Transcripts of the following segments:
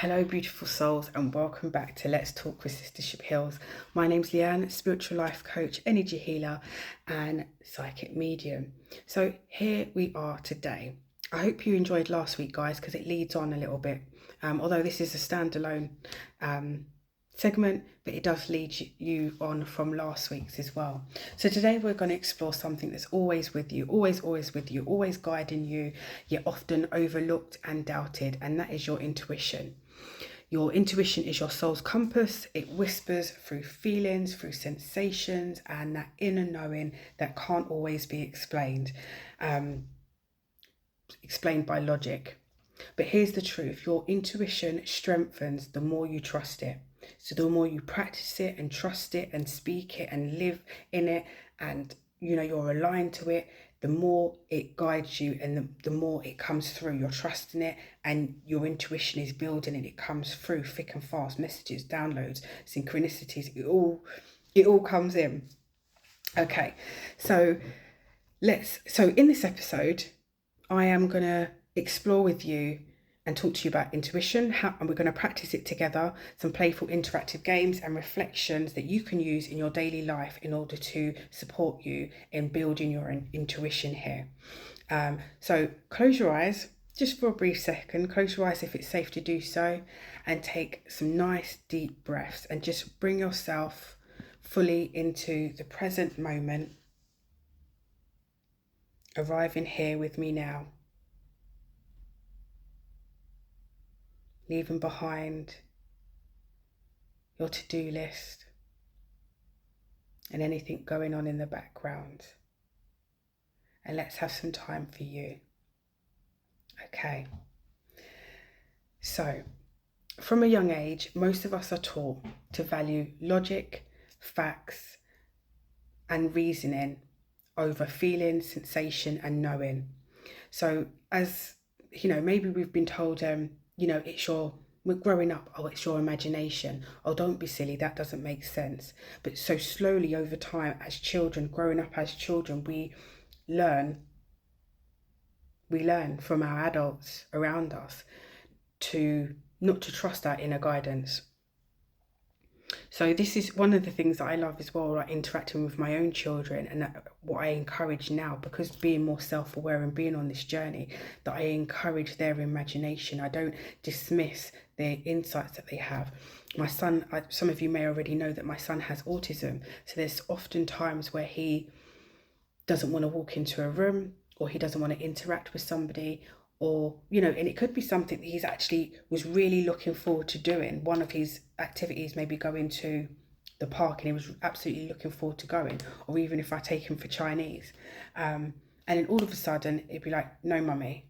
Hello, beautiful souls, and welcome back to Let's Talk with Sistership Hills. My name's Leanne, spiritual life coach, energy healer, and psychic medium. So here we are today. I hope you enjoyed last week, guys, because it leads on a little bit. Although this is a standalone segment, but it does lead you on from last week's as well. So today we're going to explore something that's always with you, always with you, always guiding you, yet often overlooked and doubted, and that is your intuition. Your intuition is your soul's compass. It whispers through feelings, through sensations, and that inner knowing that can't always be explained by logic. But here's the truth. Your intuition strengthens the more you trust it. So the more you practice it and trust it and speak it and live in it, and you're aligned to it, the more it guides you and the more it comes through. You're trusting it and your intuition is building and it comes through thick and fast. Messages, downloads, synchronicities, it all comes in. Okay, so in this episode, I am going to explore with you and talk to you about intuition, and we're going to practice it together, some playful interactive games and reflections that you can use in your daily life in order to support you in building your intuition here. So close your eyes just for a brief second, close your eyes if it's safe to do so, and take some nice deep breaths and just bring yourself fully into the present moment, arriving here with me now. Leaving behind your to-do list and anything going on in the background. And let's have some time for you. Okay. So, from a young age, most of us are taught to value logic, facts, and reasoning over feeling, sensation, and knowing. So, as maybe we've been told, we're growing up, it's your imagination. Oh, don't be silly, that doesn't make sense. But so slowly over time, as children, growing up as children, we learn from our adults around us to not to trust our inner guidance. So this is one of the things that I love as well, like interacting with my own children, and what I encourage now, because being more self-aware and being on this journey, that I encourage their imagination. I don't dismiss their insights that they have. My son, some of you may already know that my son has autism, so there's often times where he doesn't want to walk into a room, or he doesn't want to interact with somebody, or and it could be something that he's actually was really looking forward to doing. One of his activities, maybe going to the park, and he was absolutely looking forward to going, or even if I take him for Chinese, and then all of a sudden it'd be like, no mummy,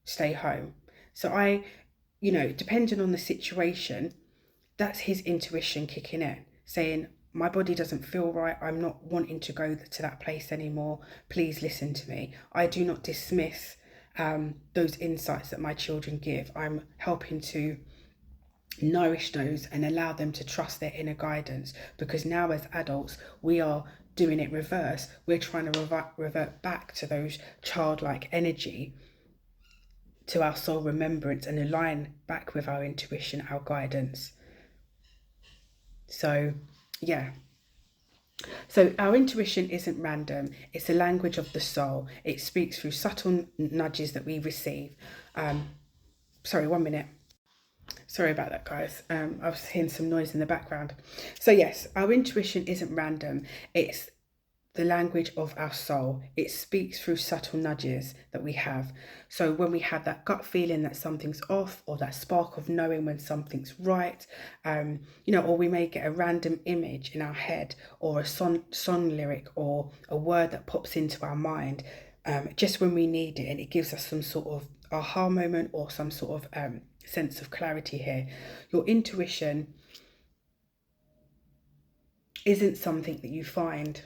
stay home. So I, depending on the situation, that's his intuition kicking in, saying, my body doesn't feel right, I'm not wanting to go to that place anymore, please listen to me. I do not dismiss those insights that my children give. I'm helping to nourish those and allow them to trust their inner guidance, because now as adults we are doing it reverse. We're trying to revert back to those childlike energy, to our soul remembrance, and align back with our intuition, our guidance. So our intuition isn't random. It's a language of the soul. It speaks through subtle nudges that we receive. Sorry, 1 minute. Sorry about that, guys. I was hearing some noise in the background. So yes, our intuition isn't random. It's the language of our soul. It speaks through subtle nudges that we have. So when we have that gut feeling that something's off, or that spark of knowing when something's right, or we may get a random image in our head, or a song lyric, or a word that pops into our mind, just when we need it, and it gives us some sort of aha moment or some sort of sense of clarity here. Your intuition isn't something that you find.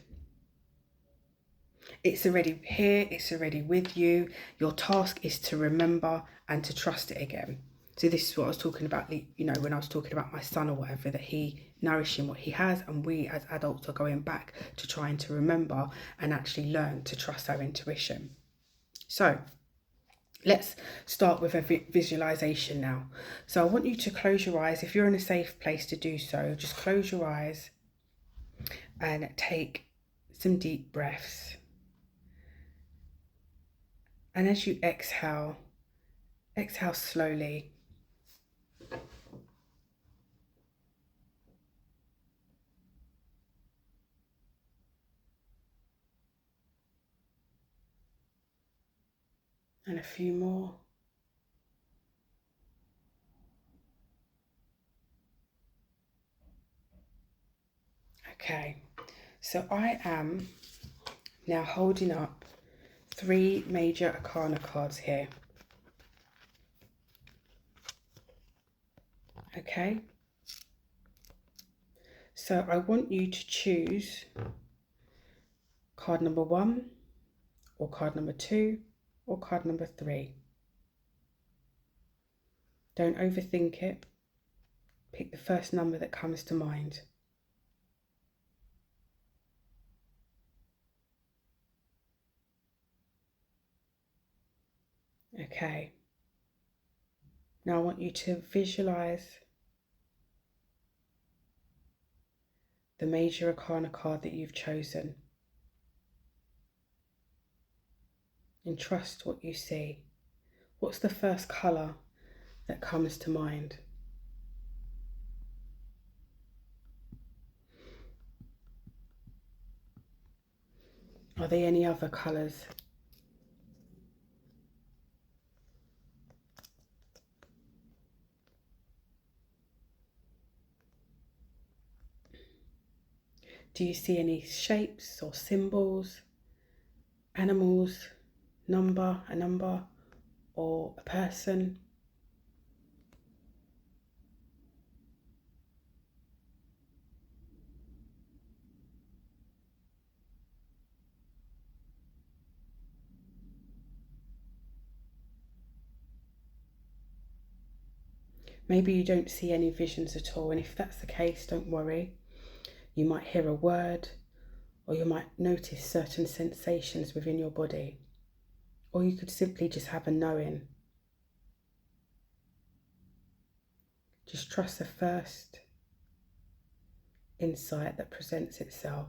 It's already here, it's already with you. Your task is to remember and to trust it again. So this is what I was talking about, when I was talking about my son or whatever, that he nourishing what he has, and we as adults are going back to trying to remember and actually learn to trust our intuition. So Let's start with a visualization now. So I want you to close your eyes. If you're in a safe place to do so, just close your eyes and take some deep breaths. And as you exhale, exhale slowly. And a few more. Okay, so I am now holding up 3 major arcana cards here. Okay, so I want you to choose card number 1, or card number 2, or card number 3. Don't overthink it. Pick the first number that comes to mind. Okay. Now I want you to visualize the major arcana card that you've chosen. And trust what you see. What's the first colour that comes to mind? Are there any other colours? Do you see any shapes or symbols, animals, a number, or a person? Maybe you don't see any visions at all, and if that's the case, don't worry. You might hear a word, or you might notice certain sensations within your body, or you could simply just have a knowing. Just trust the first insight that presents itself.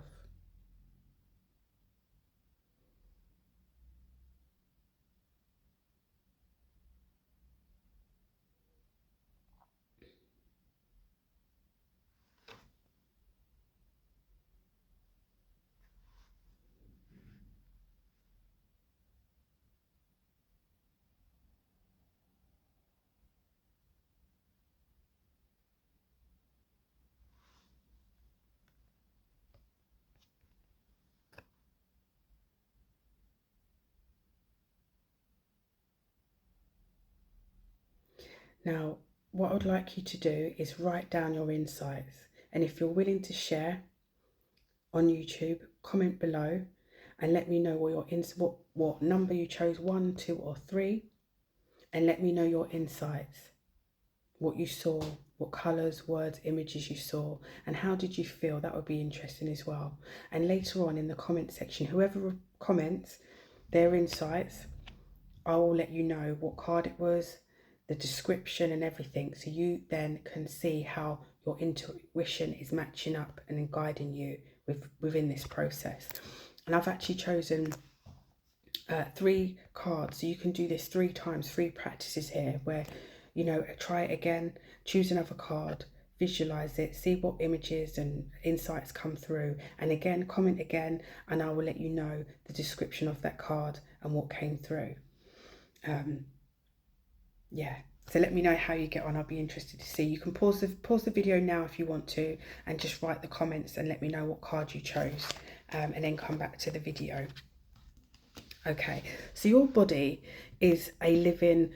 Now, what I would like you to do is write down your insights. And if you're willing to share on YouTube, comment below and let me know what number you chose, 1, 2, or 3. And let me know your insights, what you saw, what colours, words, images you saw, and how did you feel. That would be interesting as well. And later on in the comment section, whoever comments their insights, I will let you know what card it was, the description and everything, so you then can see how your intuition is matching up and guiding you within this process. And I've actually chosen 3 cards, so you can do this 3 times, 3 practices here, where try it again, choose another card, visualize it, see what images and insights come through, and again comment again, and I will let you know the description of that card and what came through. So let me know how you get on. I'll be interested to see. You can pause the video now if you want to, and just write the comments and let me know what card you chose, and then come back to the video. Okay, so your body is a living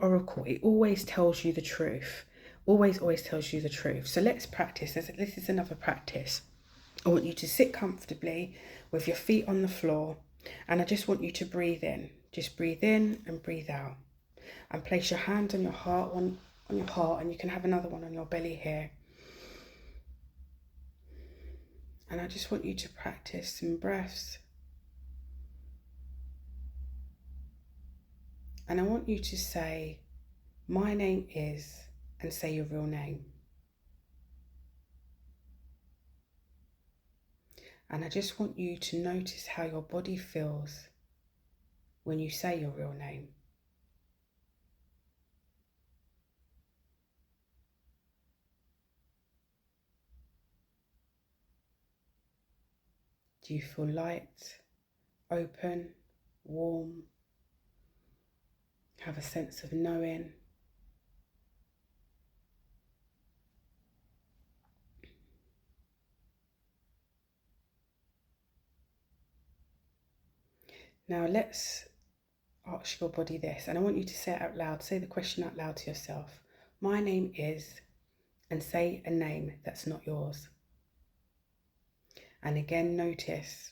oracle. It always tells you the truth. Always tells you the truth. So let's practice. This is another practice. I want you to sit comfortably with your feet on the floor, and I just want you to breathe in. Just breathe in and breathe out. And place your hand on your heart, on your heart, and you can have another one on your belly here. And I just want you to practice some breaths. And I want you to say, my name is, and say your real name. And I just want you to notice how your body feels when you say your real name. Do you feel light, open, warm? Have a sense of knowing? Now let's ask your body this, and I want you to say it out loud. Say the question out loud to yourself. My name is, and say a name that's not yours. And again, notice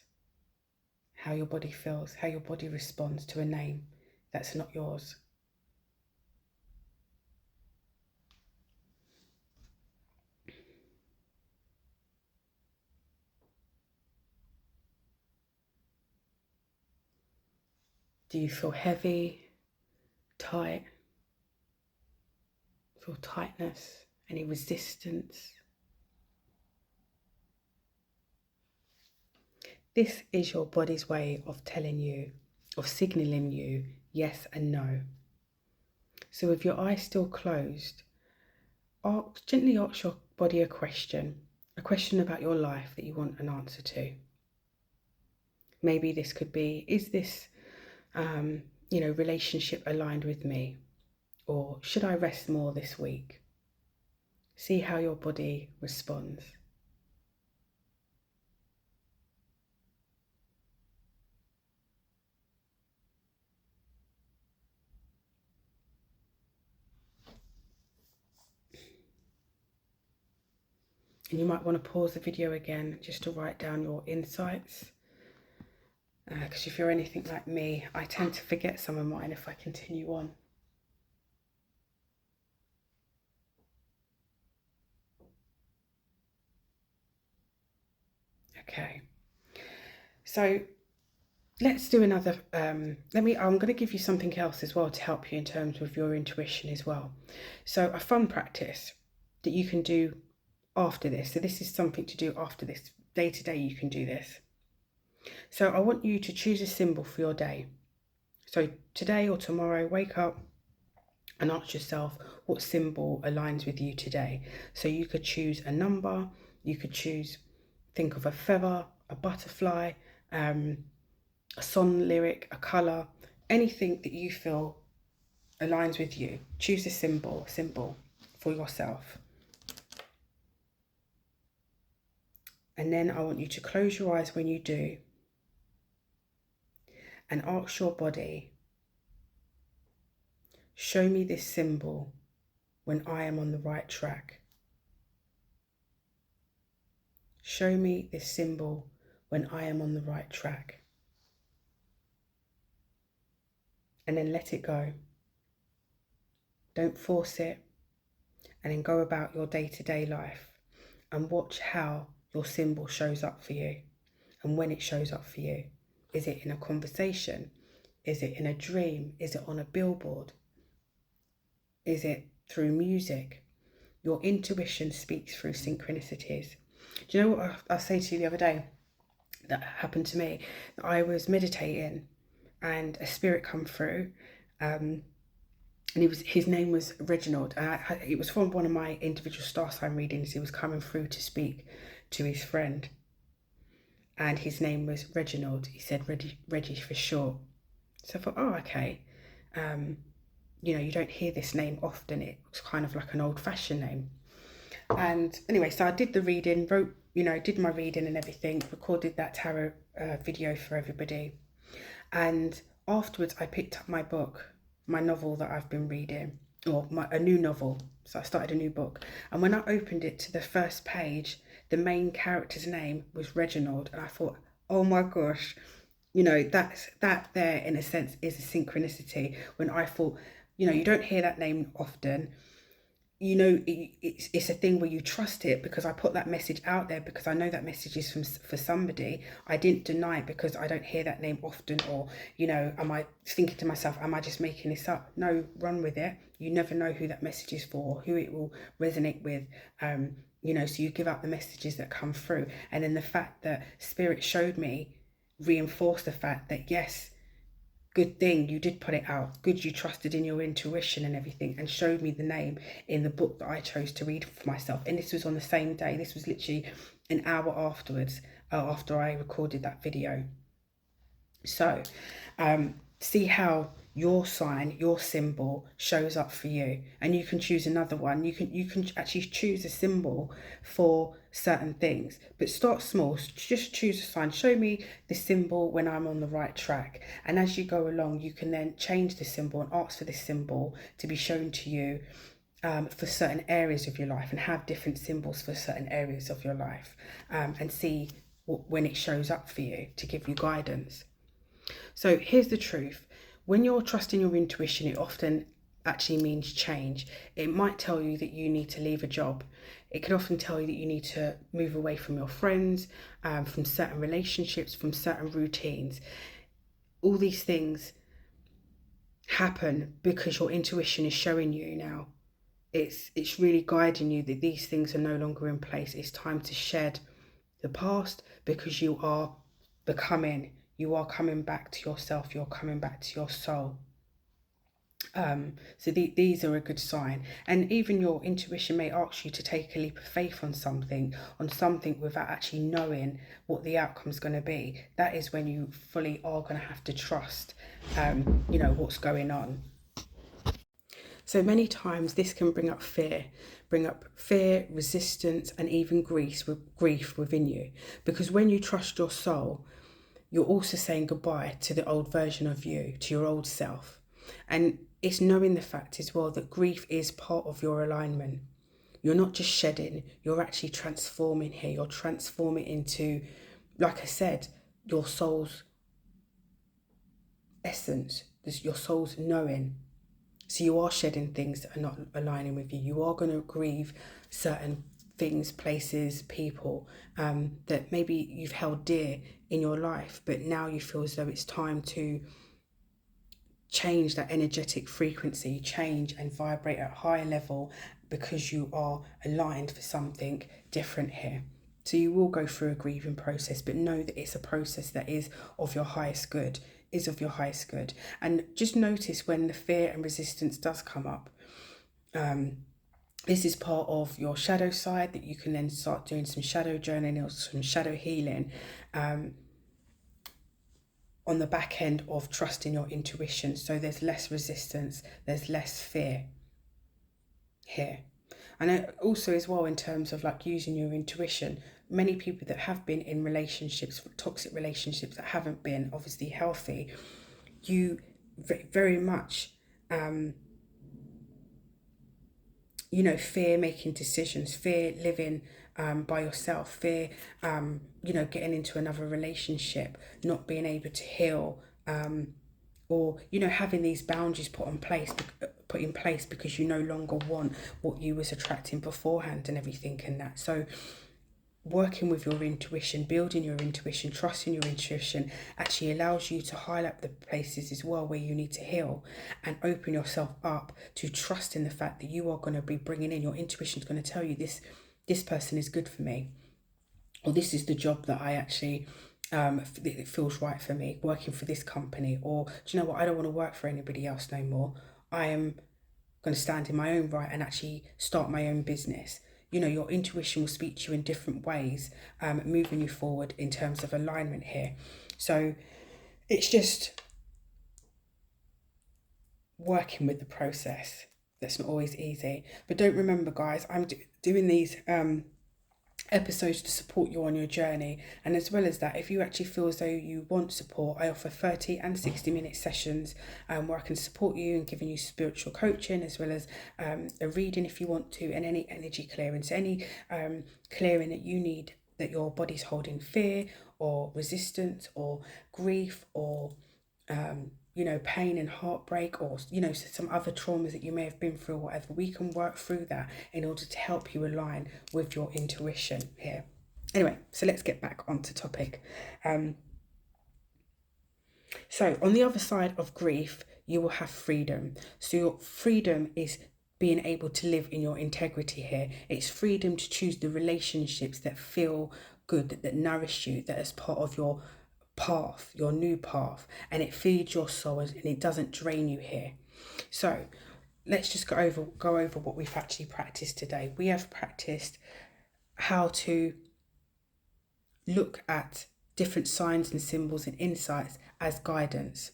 how your body feels, how your body responds to a name that's not yours. Do you feel heavy, tight? Feel tightness, any resistance? This is your body's way of telling you, of signaling you yes and no. So with your eyes still closed, gently ask your body a question about your life that you want an answer to. Maybe this could be, is this, relationship aligned with me? Or should I rest more this week? See how your body responds. And you might want to pause the video again just to write down your insights. Because if you're anything like me, I tend to forget some of mine if I continue on. Okay. So let's do another, I'm going to give you something else as well to help you in terms of your intuition as well. So a fun practice that you can do after this. So this is something to do after this. Day to day you can do this. So I want you to choose a symbol for your day. So today or tomorrow, wake up and ask yourself what symbol aligns with you today. So you could choose a number, you could think of a feather, a butterfly, a song lyric, a colour, anything that you feel aligns with you. Choose a symbol for yourself. And then I want you to close your eyes when you do and ask your body, show me this symbol when I am on the right track. Show me this symbol when I am on the right track. And then let it go. Don't force it. And then go about your day-to-day life and watch how your symbol shows up for you and when it shows up for you. Is it in a conversation? Is it in a dream? Is it on a billboard? Is it through music? Your intuition speaks through synchronicities. Do you know what I say to you the other day that happened to me? I was meditating and a spirit come through, and his name was Reginald. It was from one of my individual star sign readings. He was coming through to speak to his friend, and his name was Reginald. He said Reggie for short. So I thought, oh, okay. You don't hear this name often. It was kind of like an old-fashioned name. And anyway, so I did the reading, did my reading and everything, recorded that tarot video for everybody. And afterwards, I picked up my book, my novel that I've been reading, or a new novel. So I started a new book. And when I opened it to the first page, the main character's name was Reginald. And I thought, oh my gosh, that there in a sense is a synchronicity. When I thought, you don't hear that name often. it's a thing where you trust it, because I put that message out there because I know that message is for somebody. I didn't deny it because I don't hear that name often, or am I thinking to myself, am I just making this up? No, run with it. You never know who that message is for, who it will resonate with. So you give out the messages that come through, and then the fact that Spirit showed me reinforced the fact that yes, good thing you did put it out. Good you trusted in your intuition and everything, and showed me the name in the book that I chose to read for myself. And this was on the same day. This was literally an hour afterwards, after I recorded that video. So see how your sign, your symbol shows up for you, and you can choose another one. You can actually choose a symbol for certain things, but start small. Just choose a sign. Show me the symbol when I'm on the right track, and as you go along you can then change the symbol and ask for this symbol to be shown to you for certain areas of your life, and have different symbols for certain areas of your life, and see when it shows up for you to give you guidance. So here's the truth. When you're trusting your intuition, it often actually means change. It might tell you that you need to leave a job. It could often tell you that you need to move away from your friends, from certain relationships, from certain routines. All these things happen because your intuition is showing you now. It's really guiding you that these things are no longer in place. It's time to shed the past, because you are coming back to yourself, you're coming back to your soul. So these are a good sign. And even your intuition may ask you to take a leap of faith on something without actually knowing what the outcome's going to be. That is when you fully are going to have to trust what's going on. So many times this can bring up fear, resistance, and even grief within you. Because when you trust your soul, you're also saying goodbye to the old version of you, to your old self. And it's knowing the fact as well that grief is part of your alignment. You're not just shedding, you're actually transforming here. You're transforming into, like I said, your soul's essence, your soul's knowing. So you are shedding things that are not aligning with you. You are going to grieve certain things, places, people that maybe you've held dear in your life, but now you feel as though it's time to change that energetic frequency, change and vibrate at a higher level, because you are aligned for something different here. So you will go through a grieving process, but know that it's a process that is of your highest good, And just notice when the fear and resistance does come up. This is part of your shadow side, that you can then start doing some shadow journaling or some shadow healing on the back end of trusting your intuition. So there's less resistance, there's less fear here. And also as well, in terms of like using your intuition, many people that have been in relationships, toxic relationships that haven't been obviously healthy, you very much fear making decisions, fear living by yourself, fear getting into another relationship, not being able to heal, or having these boundaries put in place because you no longer want what you was attracting beforehand and everything and that. So working with your intuition, building your intuition, trusting your intuition actually allows you to highlight the places as well where you need to heal, and open yourself up to trust in the fact that you are going to be bringing in, your intuition is going to tell you this person is good for me, or this is the job that I actually it feels right for me, working for this company, or do you know what, I don't want to work for anybody else no more. I am going to stand in my own right and actually start my own business. Your intuition will speak to you in different ways, moving you forward in terms of alignment here. So it's just working with the process. That's not always easy. But don't remember, guys, I'm doing these episodes to support you on your journey. And as well as that, if you actually feel as though you want support, I offer 30 and 60-minute sessions where I can support you in giving you spiritual coaching, as well as a reading if you want to, and any energy clearance, any clearing that you need, that your body's holding fear or resistance or grief or pain and heartbreak, or, some other traumas that you may have been through or whatever. We can work through that in order to help you align with your intuition here. Anyway, so let's get back onto topic. So on the other side of grief, you will have freedom. So your freedom is being able to live in your integrity here. It's freedom to choose the relationships that feel good, that nourish you, that is part of your path, your new path, and it feeds your soul and it doesn't drain you here. So let's just go over what we've actually practiced today. We have practiced how to look at different signs and symbols and insights as guidance,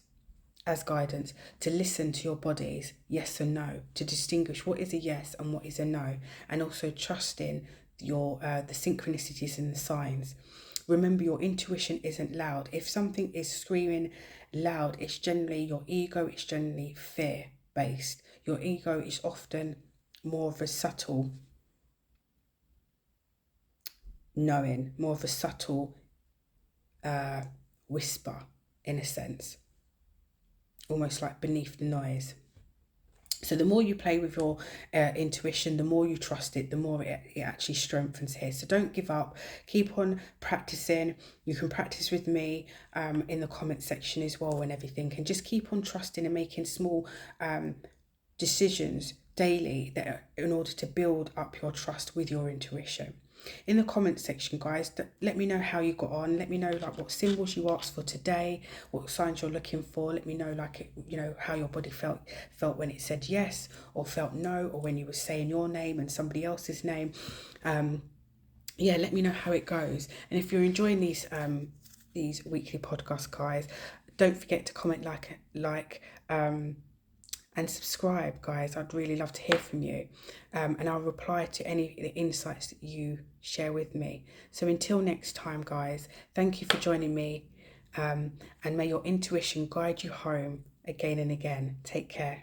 to listen to your body's yes and no, to distinguish what is a yes and what is a no, and also trusting your the synchronicities and the signs. Remember, your intuition isn't loud. If something is screaming loud, it's generally your ego, it's generally fear based. Your ego is often more of a subtle knowing, more of a subtle whisper, in a sense, almost like beneath the noise. So the more you play with your intuition, the more you trust it, the more it actually strengthens here. So don't give up. Keep on practicing. You can practice with me in the comment section as well and everything. And just keep on trusting and making small decisions daily that in order to build up your trust with your intuition. In the comment section, guys, let me know how you got on. Let me know what symbols you asked for today, what signs you're looking for. Let me know how your body felt when it said yes or felt no, or when you were saying your name and somebody else's name. Let me know how it goes. And if you're enjoying these weekly podcasts, guys, don't forget to comment, like and subscribe, guys. I'd really love to hear from you. And I'll reply to any of the insights that you share with me. So until next time, guys, thank you for joining me. And may your intuition guide you home again and again. Take care.